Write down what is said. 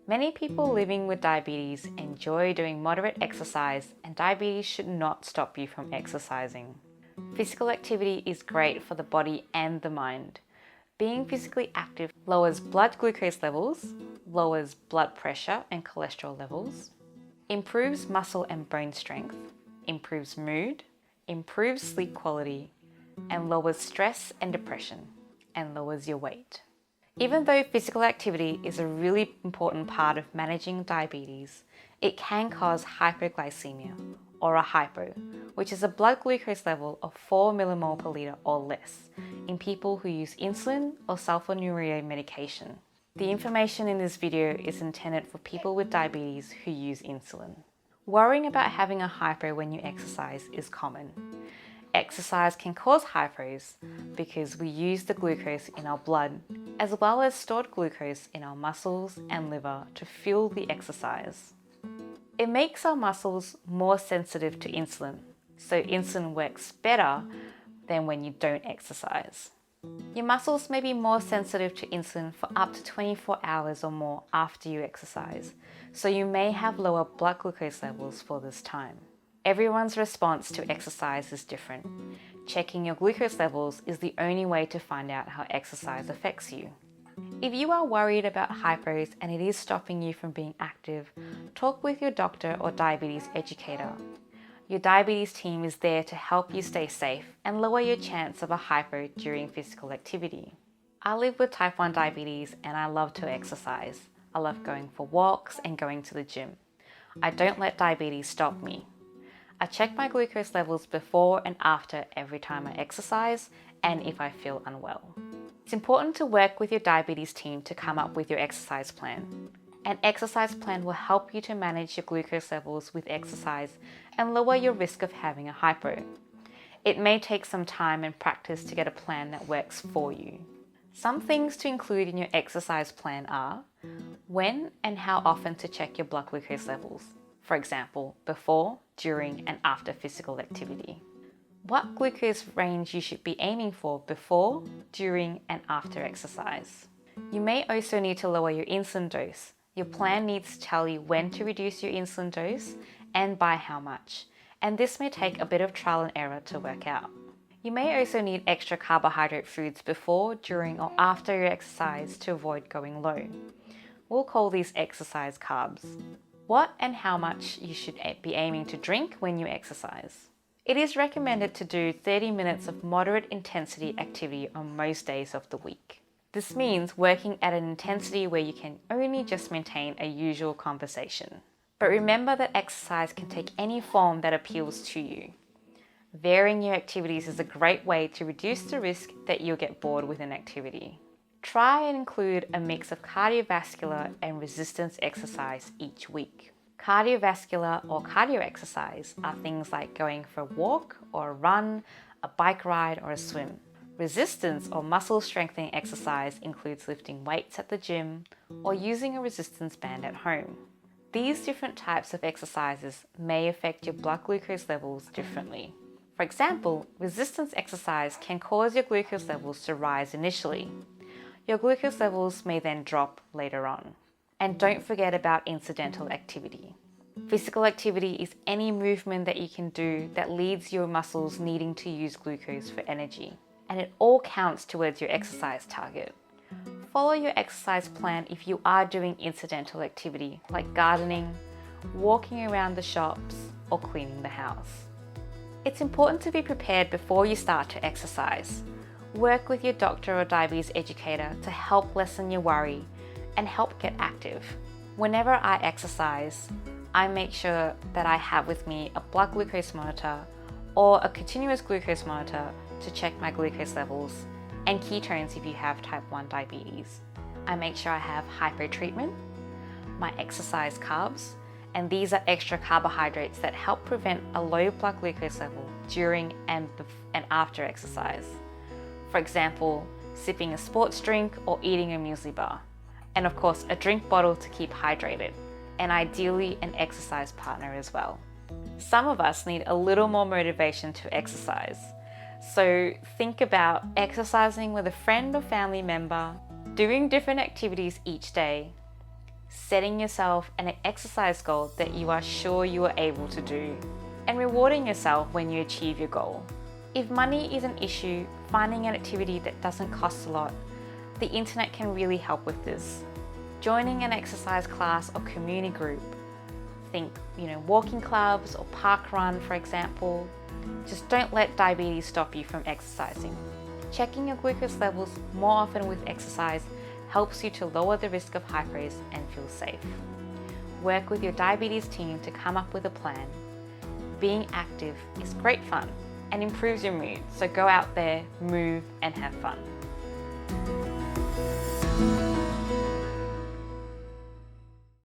Many people living with diabetes enjoy doing moderate exercise, and diabetes should not stop you from exercising. Physical activity is great for the body and the mind. Being physically active lowers blood glucose levels, lowers blood pressure and cholesterol levels, improves muscle and bone strength, improves mood, improves sleep quality, and lowers stress and depression, and lowers your weight. Even though physical activity is a really important part of managing diabetes, it can cause hypoglycemia, or a hypo, which is a blood glucose level of 4 millimole per litre or less in people who use insulin or sulfonylurea medication. The information in this video is intended for people with diabetes who use insulin. Worrying about having a hypo when you exercise is common. Exercise can cause hypos because we use the glucose in our blood as well as stored glucose in our muscles and liver to fuel the exercise. It makes our muscles more sensitive to insulin, so insulin works better than when you don't exercise. Your muscles may be more sensitive to insulin for up to 24 hours or more after you exercise, so you may have lower blood glucose levels for this time. Everyone's response to exercise is different. Checking your glucose levels is the only way to find out how exercise affects you. If you are worried about hypos and it is stopping you from being active, talk with your doctor or diabetes educator. Your diabetes team is there to help you stay safe and lower your chance of a hypo during physical activity. I live with type 1 diabetes and I love to exercise. I love going for walks and going to the gym. I don't let diabetes stop me. I check my glucose levels before and after every time I exercise and if I feel unwell. It's important to work with your diabetes team to come up with your exercise plan. An exercise plan will help you to manage your glucose levels with exercise and lower your risk of having a hypo. It may take some time and practice to get a plan that works for you. Some things to include in your exercise plan are when and how often to check your blood glucose levels. For example, before, during, and after physical activity. What glucose range you should be aiming for before, during, and after exercise. You may also need to lower your insulin dose. Your plan needs to tell you when to reduce your insulin dose and by how much, and this may take a bit of trial and error to work out. You may also need extra carbohydrate foods before, during, or after your exercise to avoid going low. We'll call these exercise carbs. What and how much you should be aiming to drink when you exercise. It is recommended to do 30 minutes of moderate intensity activity on most days of the week. This means working at an intensity where you can only just maintain a usual conversation. But remember that exercise can take any form that appeals to you. Varying your activities is a great way to reduce the risk that you'll get bored with an activity. Try and include a mix of cardiovascular and resistance exercise each week. Cardiovascular or cardio exercise are things like going for a walk or a run, a bike ride or a swim. Resistance or muscle strengthening exercise includes lifting weights at the gym or using a resistance band at home. These different types of exercises may affect your blood glucose levels differently. For example, resistance exercise can cause your glucose levels to rise initially. Your glucose levels may then drop later on. And don't forget about incidental activity. Physical activity is any movement that you can do that leads your muscles needing to use glucose for energy. And it all counts towards your exercise target. Follow your exercise plan if you are doing incidental activity like gardening, walking around the shops, or cleaning the house. It's important to be prepared before you start to exercise. Work with your doctor or diabetes educator to help lessen your worry and help get active. Whenever I exercise, I make sure that I have with me a blood glucose monitor or a continuous glucose monitor to check my glucose levels and ketones if you have type 1 diabetes. I make sure I have hypo treatment, my exercise carbs, and these are extra carbohydrates that help prevent a low blood glucose level during and after exercise. For example, sipping a sports drink or eating a muesli bar. And of course, a drink bottle to keep hydrated, and ideally an exercise partner as well. Some of us need a little more motivation to exercise. So think about exercising with a friend or family member, doing different activities each day, setting yourself an exercise goal that you are sure you are able to do, and rewarding yourself when you achieve your goal. If money is an issue, finding an activity that doesn't cost a lot, the internet can really help with this. Joining an exercise class or community group, think, walking clubs or park run, for example. Just don't let diabetes stop you from exercising. Checking your glucose levels more often with exercise helps you to lower the risk of hypos and feel safe. Work with your diabetes team to come up with a plan. Being active is great fun and improves your mood, so go out there, move and have fun.